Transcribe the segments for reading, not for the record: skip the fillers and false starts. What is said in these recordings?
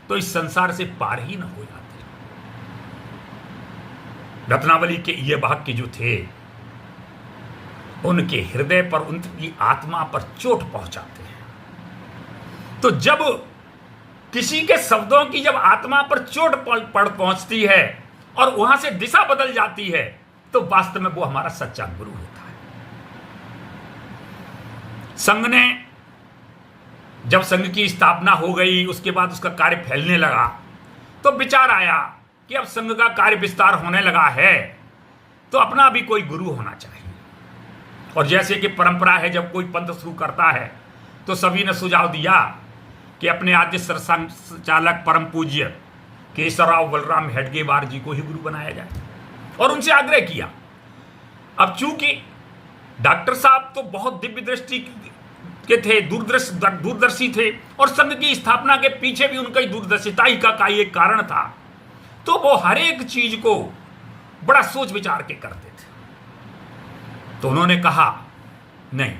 तो इस संसार से पार ही न हो जाते। रत्नावली के ये वाक्य जो थे उनके हृदय पर, उनकी आत्मा पर चोट पहुंचाते हैं। तो जब किसी के शब्दों की जब आत्मा पर चोट पहुंचती है और वहां से दिशा बदल जाती है, तो वास्तव में वो हमारा सच्चा गुरु होता है। संघ ने, जब संघ की स्थापना हो गई, उसके बाद उसका कार्य फैलने लगा, तो विचार आया कि अब संघ का कार्य विस्तार होने लगा है, तो अपना भी कोई गुरु होना चाहिए। और जैसे कि परंपरा है, जब कोई पंथ शुरू करता है तो सभी ने सुझाव दिया कि अपने आद्य सरसंघचालक परम पूज्य केशवराव बलराम हेडगेवार जी को ही गुरु बनाया जाए, और उनसे आग्रह किया। अब चूंकि डॉक्टर साहब तो बहुत दिव्य दृष्टि के थे, दूरदर्शी थे, और संघ की स्थापना के पीछे भी उनकी दूरदर्शिता ही का एक कारण था, तो वो हर एक चीज को बड़ा सोच विचार के करते थे। तो उन्होंने कहा, नहीं,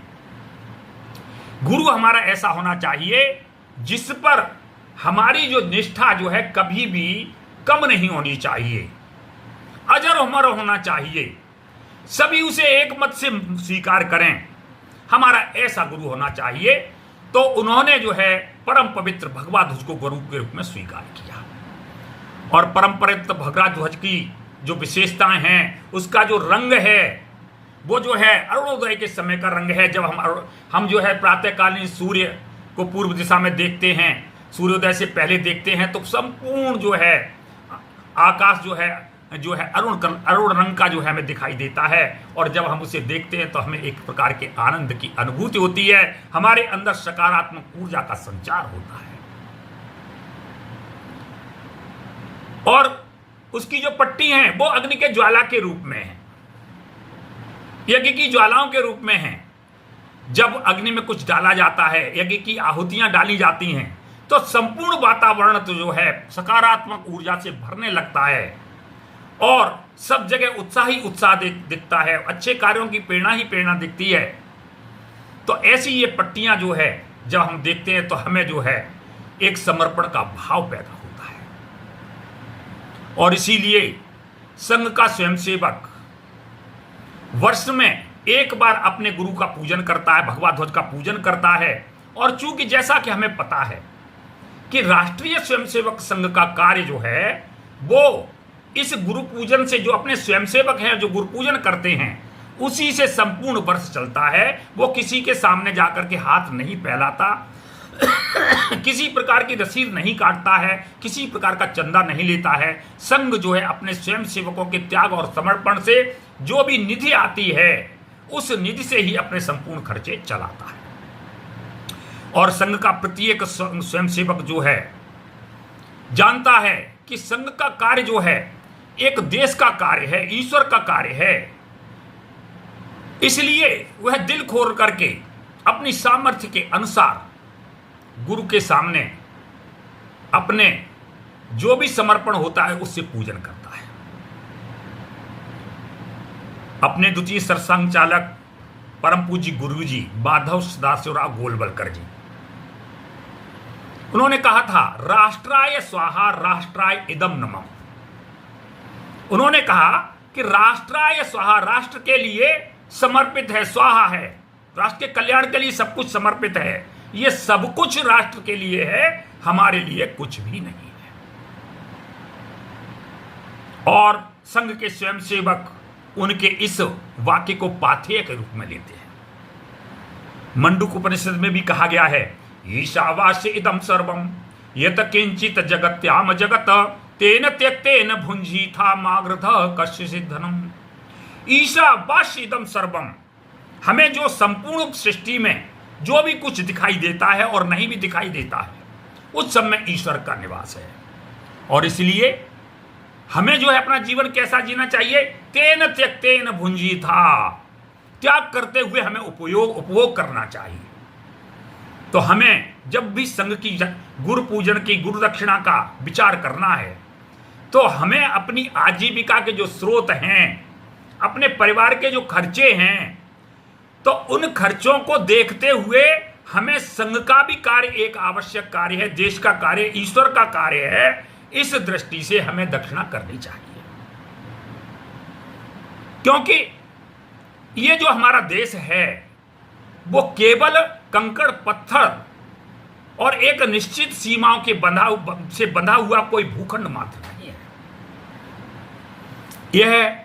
गुरु हमारा ऐसा होना चाहिए जिस पर हमारी जो निष्ठा जो है कभी भी कम नहीं होनी चाहिए, अजर अमर होना चाहिए, सभी उसे एक मत से स्वीकार करें, हमारा ऐसा गुरु होना चाहिए। तो उन्होंने जो है परम पवित्र भगवा ध्वज को गुरु के रूप में स्वीकार किया। और परम पवित्र भगवा ध्वज की जो विशेषताएं हैं, उसका जो रंग है वो जो है अरुणोदय के समय का रंग है। जब हम जो है प्रातःकालीन सूर्य को पूर्व दिशा में देखते हैं, सूर्योदय से पहले देखते हैं, तो संपूर्ण जो है आकाश जो है अरुण रंग का जो है हमें दिखाई देता है। और जब हम उसे देखते हैं तो हमें एक प्रकार के आनंद की अनुभूति होती है, हमारे अंदर सकारात्मक ऊर्जा का संचार होता है। और उसकी जो पट्टी है वो अग्नि के ज्वाला के रूप में है, यज्ञ की ज्वालाओं के रूप में है। जब अग्नि में कुछ डाला जाता है, यज्ञ की आहुतियां डाली जाती हैं, तो संपूर्ण वातावरण तो जो है सकारात्मक ऊर्जा से भरने लगता है और सब जगह उत्साह ही उत्साह दिखता है, अच्छे कार्यों की प्रेरणा ही प्रेरणा दिखती है। तो ऐसी ये पट्टियां जो है जब हम देखते हैं तो हमें जो है एक समर्पण का भाव पैदा होता है। और इसीलिए संघ का स्वयंसेवक वर्ष में एक बार अपने गुरु का पूजन करता है, भगवा ध्वज का पूजन करता है। और चूंकि जैसा कि हमें पता है कि राष्ट्रीय स्वयंसेवक संघ का कार्य जो है वो इस गुरु पूजन से, जो अपने स्वयंसेवक हैं जो गुरु पूजन करते हैं, उसी से संपूर्ण वर्ष चलता है। वो किसी के सामने जाकर के हाथ नहीं फैलाता, किसी प्रकार की रसीद नहीं काटता है, किसी प्रकार का चंदा नहीं लेता है। संघ जो है अपने स्वयंसेवकों के त्याग और समर्पण से जो भी निधि आती है उस निधि से ही अपने संपूर्ण खर्चे चलाता है। और संघ का प्रत्येक स्वयंसेवक जो है जानता है कि संघ का कार्य जो है एक देश का कार्य है, ईश्वर का कार्य है। इसलिए वह दिल खोल करके अपनी सामर्थ्य के अनुसार गुरु के सामने अपने जो भी समर्पण होता है उससे पूजन करता है। अपने द्वितीय सरसंघ चालक परम पूज्य गुरु जी माधव सदाशिवराव गोलवलकर जी, उन्होंने कहा था, राष्ट्राय स्वाहा राष्ट्राय इदम नमः। उन्होंने कहा कि राष्ट्राय स्वाहा, राष्ट्र के लिए समर्पित है, स्वाहा है, राष्ट्र के कल्याण के लिए सब कुछ समर्पित है। ये सब कुछ राष्ट्र के लिए है, हमारे लिए कुछ भी नहीं है। और संघ के स्वयंसेवक उनके इस वाक्य को पाथेय के रूप में लेते हैं। मंडूक उपनिषद में भी कहा गया है, ईशावास्य इदम सर्वम यत किंचित जगत्याम जगत तेन त्यक्तेन भुंजीथा माग्रधः कश्चित् धनम। ईशावास्य इदम सर्वम, हमें जो संपूर्ण सृष्टि में जो भी कुछ दिखाई देता है और नहीं भी दिखाई देता है, उस सब में ईश्वर का निवास है। और इसलिए हमें जो है अपना जीवन कैसा जीना चाहिए, तेन त्यक्तेन भुंजीथा, त्याग करते हुए हमें उपभोग करना चाहिए। तो हमें जब भी संघ की गुरु पूजन की गुरु दक्षिणा का विचार करना है, तो हमें अपनी आजीविका के जो स्रोत हैं, अपने परिवार के जो खर्चे हैं, तो उन खर्चों को देखते हुए हमें संघ का भी कार्य एक आवश्यक कार्य है, देश का कार्य, ईश्वर का कार्य है। इस दृष्टि से हमें दक्षिणा करनी चाहिए, क्योंकि ये जो हमारा देश है वो केवल कंकड़ पत्थर और एक निश्चित सीमाओं के बंधा हुआ कोई भूखंड मात्र नहीं है। यह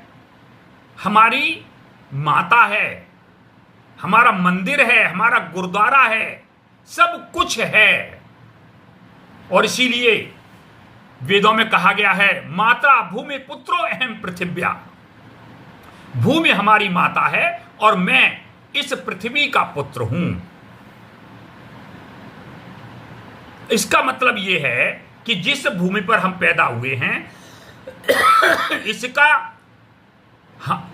हमारी माता है, हमारा मंदिर है, हमारा गुरुद्वारा है, सब कुछ है। और इसीलिए वेदों में कहा गया है, माता भूमि पुत्रो अहम पृथिव्या। भूमि हमारी माता है और मैं इस पृथ्वी का पुत्र हूं। इसका मतलब यह है कि जिस भूमि पर हम पैदा हुए हैं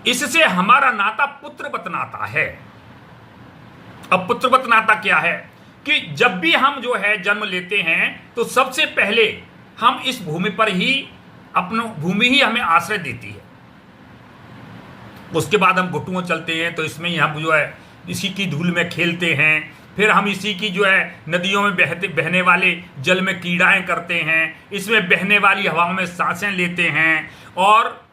इससे हमारा नाता पुत्रवत नाता है। अब पुत्रवत नाता क्या है कि जब भी हम जो है जन्म लेते हैं तो सबसे पहले हम इस भूमि पर ही, अपनी भूमि ही हमें आश्रय देती है। उसके बाद हम घुटुओं चलते हैं तो इसमें ही हम जो है इसी की धूल में खेलते हैं, फिर हम इसी की जो है नदियों में बहने वाले जल में कीड़ाएं करते हैं, इसमें बहने वाली हवाओं में सांसें लेते हैं, और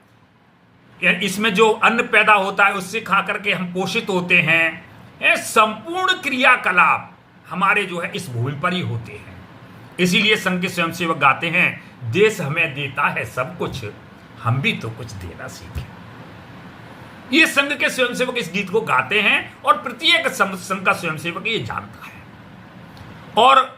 इसमें जो अन्न पैदा होता है उससे खा करके हम पोषित होते हैं। ये संपूर्ण क्रियाकलाप हमारे जो है इस भूमि पर ही होते हैं। इसीलिए संघ के स्वयंसेवक गाते हैं, देश हमें देता है सब कुछ, हम भी तो कुछ देना सीखें। ये संघ के स्वयंसेवक इस गीत को गाते हैं और प्रत्येक संघ का स्वयंसेवक ये जानता है। और